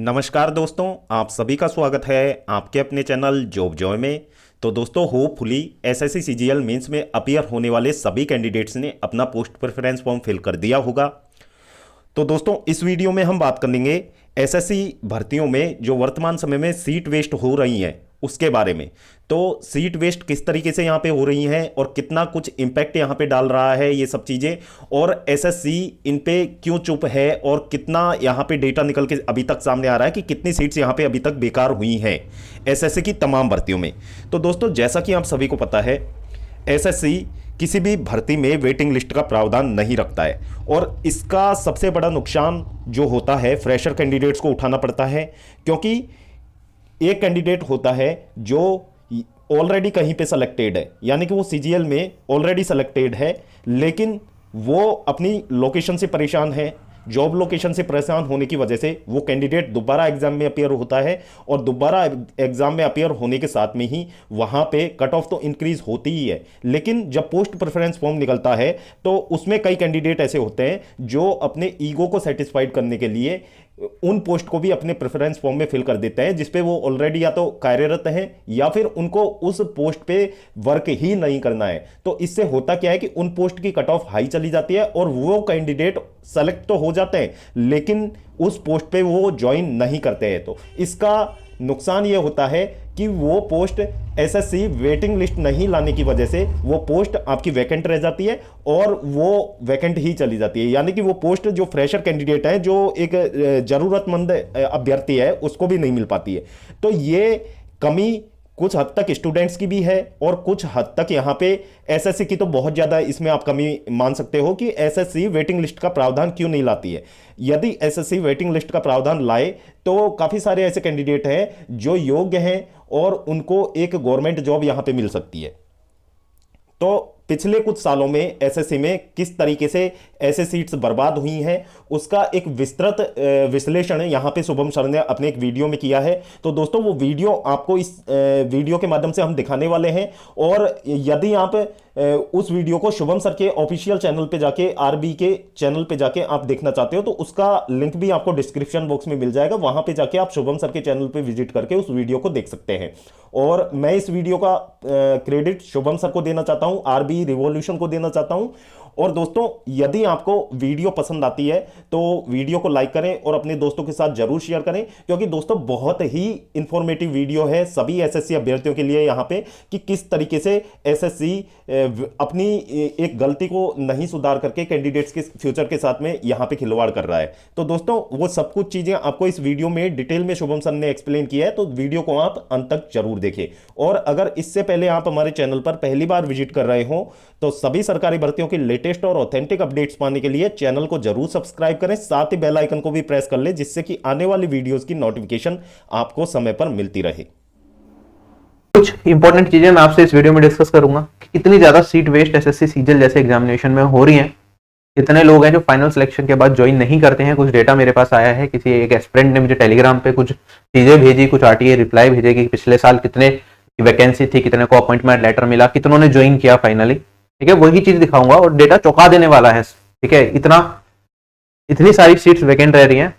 नमस्कार दोस्तों, आप सभी का स्वागत है आपके अपने चैनल जॉब जॉय में। तो दोस्तों, होपफुली एसएससी सीजीएल मेंस में अपीयर होने वाले सभी कैंडिडेट्स ने अपना पोस्ट प्रेफरेंस फॉर्म फिल कर दिया होगा। तो दोस्तों, इस वीडियो में हम बात करेंगे एसएससी भर्तियों में जो वर्तमान समय में सीट वेस्ट हो रही हैं उसके बारे में। तो सीट वेस्ट किस तरीके से यहाँ पे हो रही हैं और कितना कुछ इम्पैक्ट यहाँ पे डाल रहा है ये सब चीज़ें, और एसएससी इन पे क्यों चुप है और कितना यहाँ पे डेटा निकल के अभी तक सामने आ रहा है कि कितनी सीट्स यहाँ पे अभी तक बेकार हुई हैं एसएससी की तमाम भर्तियों में। तो दोस्तों, जैसा कि आप सभी को पता है, एसएससी किसी भी भर्ती में वेटिंग लिस्ट का प्रावधान नहीं रखता है, और इसका सबसे बड़ा नुकसान जो होता है फ्रेशर कैंडिडेट्स को उठाना पड़ता है, क्योंकि एक कैंडिडेट होता है जो ऑलरेडी कहीं पे सेलेक्टेड है, यानी कि वो सीजीएल में ऑलरेडी सेलेक्टेड है, लेकिन वो अपनी लोकेशन से परेशान है। जॉब लोकेशन से परेशान होने की वजह से वो कैंडिडेट दोबारा एग्जाम में अपीयर होता है, और दोबारा एग्जाम में अपीयर होने के साथ में ही वहाँ पे कट ऑफ तो इंक्रीज होती ही है, लेकिन जब पोस्ट प्रेफरेंस फॉर्म निकलता है तो उसमें कई कैंडिडेट ऐसे होते हैं जो अपने ईगो को सेटिस्फाइड करने के लिए उन पोस्ट को भी अपने प्रेफरेंस फॉर्म में फिल कर देते हैं जिसपे वो ऑलरेडी या तो कार्यरत हैं या फिर उनको उस पोस्ट पे वर्क ही नहीं करना है। तो इससे होता क्या है कि उन पोस्ट की कट ऑफ हाई चली जाती है और वो कैंडिडेट सेलेक्ट तो हो जाते हैं, लेकिन उस पोस्ट पे वो ज्वाइन नहीं करते हैं। तो इसका नुकसान ये होता है कि वो पोस्ट एसएससी वेटिंग लिस्ट नहीं लाने की वजह से वो पोस्ट आपकी वैकेंट रह जाती है और वो वैकेंट ही चली जाती है, यानी कि वो पोस्ट जो फ्रेशर कैंडिडेट है, जो एक जरूरतमंद अभ्यर्थी है, उसको भी नहीं मिल पाती है। तो ये कमी कुछ हद तक स्टूडेंट्स की भी है और कुछ हद तक यहाँ पे एसएससी की तो बहुत ज़्यादा इसमें आप कमी मान सकते हो कि एसएससी वेटिंग लिस्ट का प्रावधान क्यों नहीं लाती है। यदि एसएससी वेटिंग लिस्ट का प्रावधान लाए तो काफ़ी सारे ऐसे कैंडिडेट हैं जो योग्य हैं और उनको एक गवर्नमेंट जॉब यहाँ पे मिल सकती है। तो पिछले कुछ सालों में एसएससी में किस तरीके से ऐसे सीट्स बर्बाद हुई हैं उसका एक विस्तृत विश्लेषण यहाँ पे शुभम सर ने अपने एक वीडियो में किया है। तो दोस्तों, वो वीडियो आपको इस वीडियो के माध्यम से हम दिखाने वाले हैं, और यदि आप उस वीडियो को शुभम सर के ऑफिशियल चैनल पे जाके, आरबी के चैनल पे जाके आप देखना चाहते हो तो उसका लिंक भी आपको डिस्क्रिप्शन बॉक्स में मिल जाएगा। वहां पे जाके आप शुभम सर के चैनल पे विजिट करके उस वीडियो को देख सकते हैं। और मैं इस वीडियो का क्रेडिट शुभम सर को देना चाहता हूं, आरबी रिवॉल्यूशन को देना चाहता हूं। और दोस्तों, यदि आपको वीडियो पसंद आती है तो वीडियो को लाइक करें और अपने दोस्तों के साथ जरूर शेयर करें, क्योंकि दोस्तों बहुत ही इंफॉर्मेटिव वीडियो है सभी एसएससी अभ्यर्थियों के लिए यहाँ पे कि किस तरीके से एसएससी अपनी एक गलती को नहीं सुधार करके कैंडिडेट्स के फ्यूचर के साथ में यहाँ पे खिलवाड़ कर रहा है। तो दोस्तों, वो सब कुछ चीजें आपको इस वीडियो में डिटेल में शुभम सर ने एक्सप्लेन किया है, तो वीडियो को आप अंत तक जरूर देखें। और अगर इससे पहले आप हमारे चैनल पर पहली बार विजिट कर रहे हो तो सभी सरकारी भर्तियों की लेटेस्ट और ऑथेंटिक अपडेट्स पाने के लिए चैनल को जरूर सब्सक्राइब करें, साथ ही बेल आइकन को भी प्रेस कर ले, जिससे कि आने वाली वीडियोस की नोटिफिकेशन आपको समय पर मिलती रहे। कुछ इंपॉर्टेंट चीजें मैं आपसे इस वीडियो में डिस्कस करूंगा कि कितनी ज्यादा सीट वेस्ट एसएससी सीजीएल जैसे एग्जामिनेशन में हो रही हैं। कितने लोग हैं जो फाइनल सिलेक्शन के बाद ज्वाइन नहीं करते हैं। कुछ डेटा मेरे पास आया है, किसी एक एस्पिरेंट ने मुझे टेलीग्राम पे कुछ चीजें भेजी, कुछ आरटीए रिप्लाई भेजे कि पिछले साल कितने वैकेंसी थी, कितने को अपॉइंटमेंट लेटर मिला, कितनों ने ज्वाइन किया फाइनली। ठीक है, वही चीज दिखाऊंगा और डेटा चौंका देने वाला है। ठीक है, इतनी सारी सीट्स वैकेंट रह रही हैं,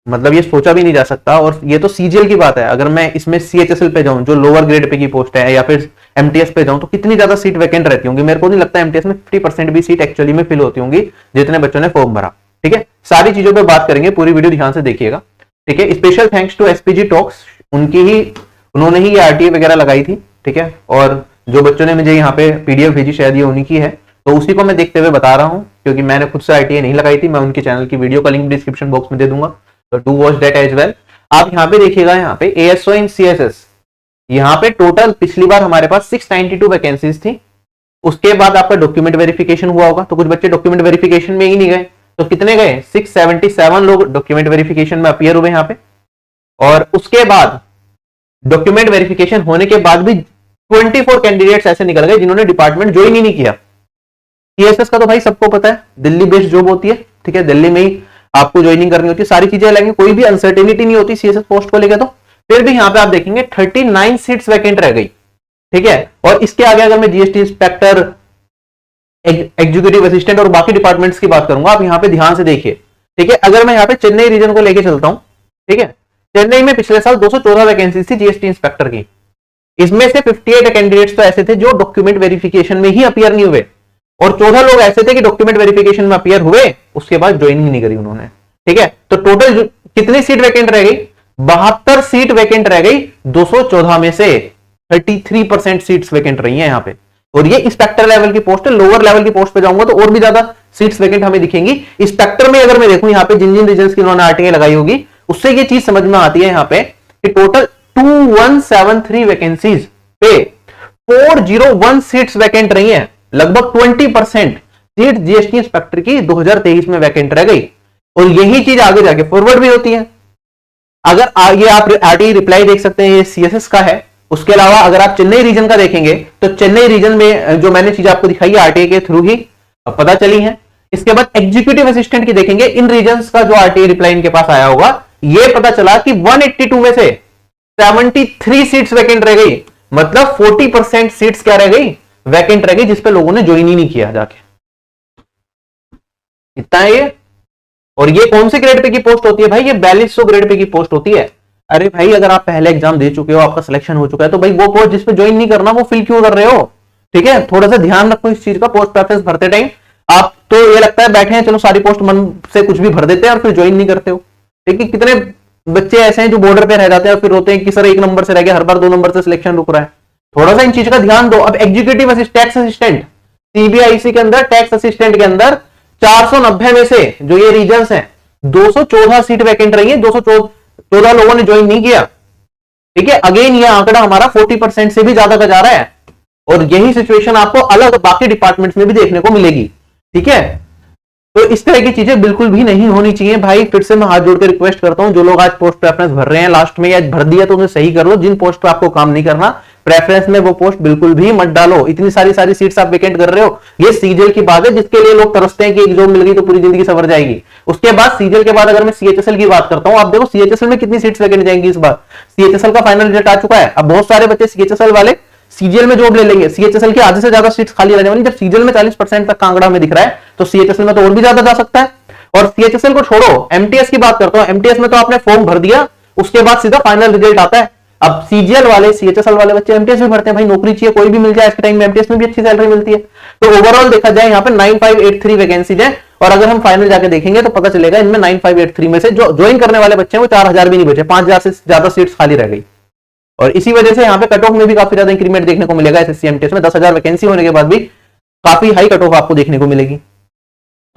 मतलब ये सोचा भी नहीं जा सकता। और ये तो सीजीएल की बात है, अगर मैं इसमें सीएचएसएल पे जाऊं जो लोअर ग्रेड पे की पोस्ट है, या फिर एमटीएस पे जाऊं तो कितनी ज्यादा सीट वैकेंट रहती होंगी। मेरे को नहीं लगता एमटीएस में 50% भी सीट एक्चुअली में फिल होती होंगी जितने बच्चों ने फॉर्म भरा। ठीक है, सारी चीजों पे बात करेंगे, पूरी वीडियो ध्यान से देखिएगा। ठीक है, special thanks to SPG talks, उन्होंने ही ये आरटीए वगैरह लगाई थी। ठीक है, और जो बच्चों ने मुझे यहाँ पे पीडीएफ भेजी शायद ये उन्हीं की है, तो उसी को मैं देखते हुए बता रहा हूँ, क्योंकि मैंने खुद से आरटीए नहीं लगाई थी। मैं उनके चैनल की वीडियो का लिंक डिस्क्रिप्शन बॉक्स में दे दूंगा, तो do watch that as well. आप यहाँ पे देखिएगा, यहाँ पे एएसओ इन सीएसएस, यहाँ पे टोटल पिछली बार हमारे पास 692 वैकेंसीज थी। उसके बाद आपका डॉक्यूमेंट वेरिफिकेशन हुआ होगा, तो कुछ बच्चे डॉक्यूमेंट वेरिफिकेशन में ही नहीं गए, तो कितने गए? 677 लोग डॉक्यूमेंट वेरिफिकेशन में अपीयर हुए यहाँ पे। और उसके बाद डॉक्यूमेंट वेरिफिकेशन होने के बाद भी 24 कैंडिडेट्स ऐसे निकल गए जिन्होंने डिपार्टमेंट ज्वाइन ही नहीं किया। सीएसएस का तो भाई सबको पता है, दिल्ली बेस्ड जॉब होती है। ठीक है, दिल्ली में ही आपको ज्वाइनिंग करनी होती है, सारी चीजें लगेंगी, कोई भी अनसर्टेनिटी नहीं होती सीएसएस पोस्ट को लेकर। तो फिर भी यहाँ पे आप देखेंगे 39 सीट्स वैकेंट रह गई। ठीक है, और इसके आगे अगर मैं जीएसटी इंस्पेक्टर, एग्जीक्यूटिव असिस्टेंट और बाकी डिपार्टमेंट्स की बात करूंगा, आप यहाँ पे ध्यान से देखिए। ठीक है, अगर मैं यहाँ पे चेन्नई रीजन को लेके चलता हूँ, ठीक है, चेन्नई में पिछले साल 214 वैकेंसी थी जीएसटी इंस्पेक्टर की। इसमें से 58 कैंडिडेट्स तो ऐसे थे जो डॉक्यूमेंट वेरिफिकेशन में ही अपीयर नहीं हुए, और 14 लोग ऐसे थे कि डॉक्यूमेंट वेरिफिकेशन में अपीयर हुए, उसके बाद ज्वाइनिंग नहीं करी उन्होंने। ठीक है, तो टोटल कितनी सीट वैकेंट रह गई? 72 सीट वैकेंट रह गई 214 में से। 33% सीट्स वैकेंट रही हैं यहां पे, और ये इंस्पेक्टर लेवल की पोस्ट है। लोअर लेवल की पोस्ट पे जाऊंगा तो और भी ज्यादा सीट्स वैकेंट हमें दिखेंगी। इंस्पेक्टर में अगर मैं देखूं यहाँ पे जिन जिन रीजन्स की उन्होंने आरटीआई लगाई होगी, उससे ये चीज समझ में आती है यहाँ पे कि टोटल 2173 वैकेंसीज पे 401 सीट्स वैकेंट रही हैं। लगभग 20% सीट जीएसटी इंस्पेक्टर की 2023 में वैकेंट रह गई, और यही चीज आगे जाके फॉरवर्ड भी होती है। अगर ये आप आरटीआई रिप्लाई देख सकते हैं, ये सीएसएस का है। उसके अलावा अगर आप चेन्नई रीजन का देखेंगे तो चेन्नई रीजन में जो मैंने चीज आपको दिखाई है आरटीआई के थ्रू ही पता चली है। इसके बाद एग्जीक्यूटिव असिस्टेंट की देखेंगे, इन रीजन्स का जो आरटीआई रिप्लाई इनके पास आया होगा, ये पता चला कि 182 में से 73 सीट्स वैकेंट रह गई। मतलब 40% सीट्स क्या रह गई? वैकेंट रह गई, जिसपे लोगों ने ज्वाइन ही नहीं किया जाके। इतना है ये। और ये कौन से ग्रेड पे की पोस्ट होती है भाई? ये 4200 ग्रेड पे की पोस्ट होती है। अरे भाई, अगर आप पहले एग्जाम दे चुके हो, आपका सिलेक्शन हो चुका है, तो भाई वो पोस्ट जिसपे ज्वाइन नहीं करना, वो फिल क्यों कर रहे हो? ठीक है, थोड़ा सा ध्यान रखो इस चीज का। पोस्ट प्रेफरेंस भरते टाइम आप तो ये लगता है बैठे हैं, चलो सारी पोस्ट मन से कुछ भी भर देते हैं और फिर ज्वाइन नहीं करते हो। ठीक है, कितने बच्चे ऐसे हैं जो बॉर्डर पे रह जाते हैं और फिर रोते हैं कि सर 1 नंबर से रह गया, हर बार 2 नंबर से सिलेक्शन रुक रहा है। थोड़ा सा इन चीज का ध्यान दो। अब एग्जीक्यूटिव टैक्स असिस्टेंट, सीबीआईसी के अंदर टैक्स असिस्टेंट के अंदर 490 में से जो ये रीजन्स हैं, 214 सीट वैकेंट रही है, 214 लोगों ने ज्वाइन नहीं किया। ठीक है, अगेन ये आंकड़ा हमारा 40% से भी ज्यादा का जा रहा है, और यही सिचुएशन आपको अलग बाकी डिपार्टमेंट्स में भी देखने को मिलेगी। ठीक है, तो इस तरह की चीजें बिल्कुल भी नहीं होनी चाहिए भाई। फिर से मैं हाथ जोड़ के रिक्वेस्ट करता हूं, जो लोग आज पोस्ट प्रेफरेंस भर रहे हैं लास्ट में या भर दिया तो उन्हें सही कर लो। जिन पोस्ट पे आपको काम नहीं करना, प्रेफरेंस में वो पोस्ट बिल्कुल भी मत डालो। इतनी सारी सीट्स आप वेकेंट कर रहे हो, ये सीजीएल की बात है जिसके लिए लोग तरसते हैं कि एक जॉब मिल गई तो पूरी जिंदगी सवर जाएगी। उसके बाद सीजीएल के बाद अगर मैं सीएचएसएल की बात करता हूं, आप देखो सीएचएसएल में कितनी सीट्स वेकेंट जाएंगी इस बार। सीएचएसएल का फाइनल रिजल्ट आ चुका है। अब बहुत सारे बच्चे सीएचएसएल वाले सीजीएल में जॉब ले लेंगे, सीएचएसएल की आधे से ज्यादा सीट्स खाली रहने वाली। जब सीजीएल में 40% तक का आंकड़ा हमें दिख रहा है, तो सीएचएसएल में तो और भी ज्यादा जा सकता है। और सीएचएसएल को छोड़ो, एमटीएस की बात करता हूं। एमटीएस में तो आपने फॉर्म भर दिया, उसके बाद सीधा फाइनल रिजल्ट आता है। अब सीजीएल वाले, सीएचएसएल वाले बच्चे एमटीएस भी भरते हैं भाई, नौकरी चाहिए, कोई भी मिल जाए। इसके टाइम में एमटीएस में भी अच्छी सैलरी मिलती है। तो ओवरऑल देखा जाए यहाँ पे 9583 वैकेंसीज है, और अगर हम फाइनल जाके देखेंगे तो पता चलेगा इनमें 9583 में से जो ज्वाइन करने वाले बच्चे हैं वो 4000 भी नहीं बचे, 5000 से ज्यादा सीट्स खाली रह गई। और इसी वजह से यहाँ पे कट ऑफ में भी काफी ज्यादा इंक्रीमेंट देखने को मिलेगा। एसएससी एमटीएस में 10,000 वैकेंसी होने के बाद भी काफी हाई कट ऑफ आपको देखने को मिलेगी।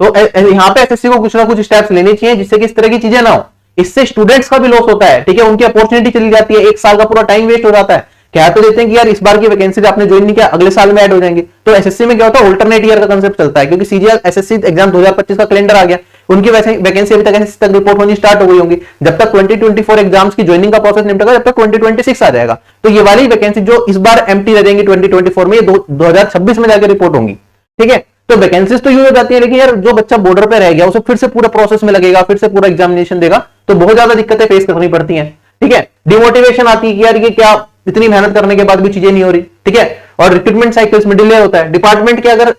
तो यहाँ पे एसएससी को कुछ ना कुछ स्टेप्स लेने चाहिए जिससे कि इस तरह की चीजें ना हो। इससे स्टूडेंट्स का भी लॉस होता है। ठीक है, उनकी अपॉर्चुनिटी चली जाती है, 1 साल का पूरा टाइम वेस्ट हो जाता है। कह तो देते हैं कि यार इस बार की वैकेंसी आपने ज्वाइन नहीं किया, अगले साल में ऐड हो जाएंगे। तो एसएससी में क्या होता है, अल्टरनेट ईयर का कंसेप्ट चलता है, क्योंकि सीजीएल एसएससी एग्जाम 2025 का कैलेंडर आ गया, उनकी वैकेंसी अभी तक एसएससी तक रिपोर्ट होनी स्टार्ट हो गई होंगी। जब तक 2024 एग्जाम्स की ज्वाइनिंग का प्रोसेस निपटेगा, जब तक 2026 आ जाएगा। तो ये वाली वैकेंसी जो इस बार एम्प्टी रह जाएंगी 2024 में, ये 2026 में जाकर रिपोर्ट होंगी। ठीक है, तो वैकेंसीज तो यूं हो जाती है, लेकिन यार जो बच्चा बॉर्डर पे रह गया उसे फिर से पूरा प्रोसेस में लगेगा, फिर से पूरा एग्जामिनेशन देगा, तो बहुत ज्यादा दिक्कतें फेस करनी पड़ती हैं। ठीक है, डिमोटिवेशन आती है कि यार ये क्या, इतनी मेहनत करने के बाद भी चीजें नहीं हो रही। ठीक है, और रिक्रूटमेंट साइकिल्स में डिले होता है। डिपार्टमेंट के अगर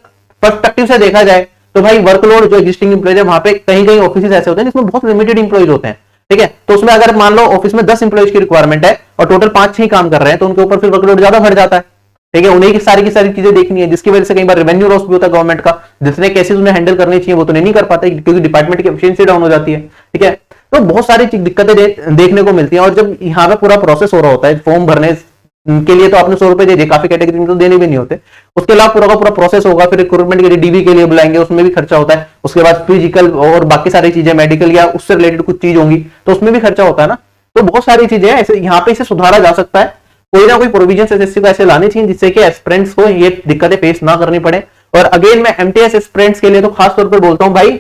पर्सपेक्टिव से देखा जाए तो भाई वर्कलोड जो एग्जिस्टिंग एम्प्लॉइज है, वहां पे कहीं कहीं ऑफिस ऐसे होते हैं जिसमें बहुत लिमिटेड इंप्लॉइज होते हैं। ठीक है, तो उसमें अगर मान लो ऑफिस में 10 इंप्लॉइज की रिक्वायरमेंट है और टोटल 5-6 काम कर रहे हैं, तो उनके ऊपर फिर वर्कलोड ज्यादा बढ़ जाता है। ठीक है, उन्हें की सारी चीजें देखनी है, जिसकी वजह से कई बार रेवेन्यू लॉस भी होता है गवर्नमेंट का। जितने केसेस उन्हें हैंडल करने चाहिए वो तो नहीं कर पाते, क्योंकि डिपार्टमेंट की एफिशिएंसी डाउन हो जाती है। ठीक है, तो बहुत सारी दिक्कतें देखने को मिलती हैं। और जब यहाँ पे पूरा प्रोसेस हो रहा होता है, फॉर्म भरने के लिए तो आपने 100 रुपए दे दिए, काफी कैटेगरी में तो देने भी नहीं होते। उसके अलावा पूरा का पूरा प्रोसेस होगा, फिर रिक्रूटमेंट के लिए डीवी के लिए बुलाएंगे, उसमें भी खर्चा होता है। उसके बाद फिजिकल और बाकी सारी चीजें, मेडिकल या उससे रिलेटेड कुछ चीज होंगी, तो उसमें भी खर्चा होता है ना। तो बहुत सारी चीजें ऐसे यहाँ पे इसे सुधारा जा सकता है। कोई ना कोई प्रोविजन एसएससी को ऐसे लाने चाहिए जिससे कि एस्पिरेंट्स को ये दिक्कतें फेस ना करनी पड़े। और अगेन मैं एमटीएस एस्पिरेंट्स के लिए तो खास तौर पर बोलता हूं भाई,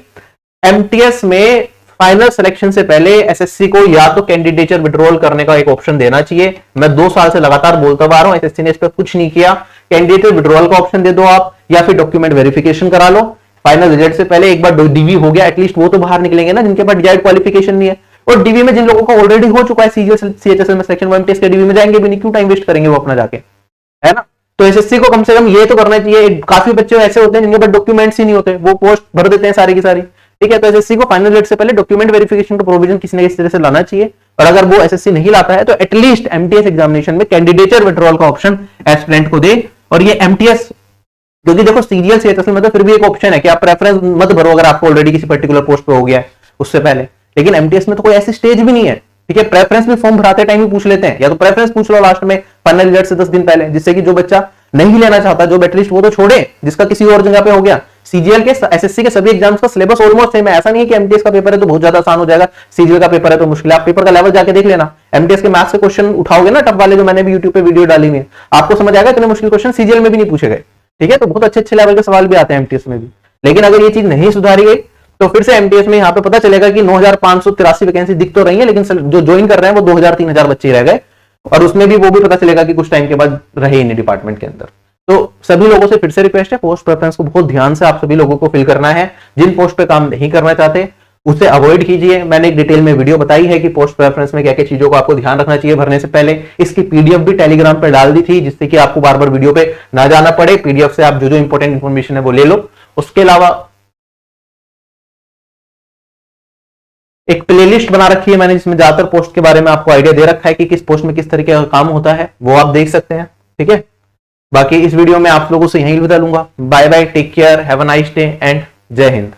एमटीएस में फाइनल सिलेक्शन से पहले एसएससी को या तो कैंडिडेचर विड्रॉल करने का एक ऑप्शन देना चाहिए। मैं 2 साल से लगातार बोलता आ रहा हूं, एसएससी ने इस पर कुछ नहीं किया। कैंडिडेचर विड्रॉल का ऑप्शन दे दो आप, या फिर डॉक्यूमेंट वेरिफिकेशन करा लो फाइनल रिजल्ट से पहले। एक बार डीवी हो गया, एटलीस्ट वो तो बाहर निकलेंगे ना जिनके पास डिजायर्ड क्वालिफिकेशन नहीं है। और डीवी में जिन लोगों का ऑलरेडी हो चुका है सीएचएसएल में सिलेक्शन, वो एमटीएस के डीवी में जाएंगे भी नहीं, क्यों टाइम वेस्ट करेंगे वो अपना जाके, है ना। तो एसएससी को कम से कम ये तो करना चाहिए। काफी बच्चे ऐसे होते हैं जिनके पास डॉक्यूमेंट्स ही नहीं होते, वो पोस्ट भर देते हैं सारी की सारी, ठीक है। तो एसएससी को फाइनल रिजल्ट से पहले डॉक्यूमेंट वेरिफिकेशन का प्रोविजन किसी न किसी तरह से लाना चाहिए, और अगर वो एसएससी नहीं लाता है तो एटलीस्ट एमटीएस एग्जामिनेशन में कैंडिडेचर विड्रॉल का ऑप्शन एस्पिरेंट को दे। और ये एमटीएस, क्योंकि देखो सीरियल से मतलब फिर भी एक ऑप्शन है कि आप प्रेफरेंस मत भरो अगर आपको ऑलरेडी किसी पर्टिकुलर पोस्ट पे हो गया है उससे पहले, लेकिन एमटीएस में तो कोई ऐसी स्टेज भी नहीं है। ठीक है, प्रेफरेंस भी फॉर्म भराते टाइम ही पूछ लेते हैं, या तो प्रेफरेंस पूछ लो लास्ट में फाइनल रिजल्ट से 10 दिन पहले, जिससे कि जो बच्चा नहीं लेना चाहता, जो एटलीस्ट वो तो छोड़े जिसका किसी और जगह पे हो गया। सीजीएल के एसएससी के सभी एग्जाम्स का सिलेबस ऑलमोस्ट सेम है, ऐसा नहीं है कि एमटीएस का पेपर है तो बहुत ज्यादा आसान हो जाएगा, सीजीएल का पेपर है तो मुश्किल है। आप पेपर का लेवल जाके देख लेना, एमटीएस के मैथ्स के क्वेश्चन उठाओगे ना टफ वाले, जो मैंने भी यूट्यूब पे वीडियो डाली हुई है, आपको समझ आएगा इतने मुश्किल क्वेश्चन सीजीएल में भी नहीं पूछे गए। ठीक है, तो बहुत अच्छे अच्छे लेवल के सवाल भी आते हैं एमटीएस में भी। लेकिन अगर ये चीज नहीं सुधारी गई तो फिर से एमटीएस में यहाँ पे पता चलेगा कि 9583 वैकेंसी दिख तो रही है, लेकिन जो ज्वाइन कर रहे हैं वो 2000-3000 बच्चे रह गए, और उसमें भी वो भी पता चलेगा कि कुछ टाइम के बाद रहे ही नहीं डिपार्टमेंट के अंदर। तो सभी लोगों से फिर से रिक्वेस्ट है, पोस्ट प्रेफरेंस को बहुत ध्यान से आप सभी लोगों को फिल करना है। जिन पोस्ट पे काम नहीं करना चाहते उसे अवॉइड कीजिए। मैंने एक डिटेल में वीडियो बताई है कि पोस्ट प्रेफरेंस में क्या क्या चीजों को आपको ध्यान रखना चाहिए भरने से पहले। इसकी पीडीएफ भी टेलीग्राम पर डाल दी थी, जिससे कि आपको बार बार वीडियो पे ना जाना पड़े, पीडीएफ से आप जो जो इंपॉर्टेंट इंफॉर्मेशन है वो ले लो। उसके अलावा एक प्लेलिस्ट बना रखी है मैंने, जिसमें ज्यादातर पोस्ट के बारे में आपको आइडिया दे रखा है कि किस पोस्ट में किस तरीके का काम होता है, वो आप देख सकते हैं। ठीक है, बाकी इस वीडियो में आप लोगों से यही विदा लूंगा। Bye bye, take care, have a nice day and जय हिंद।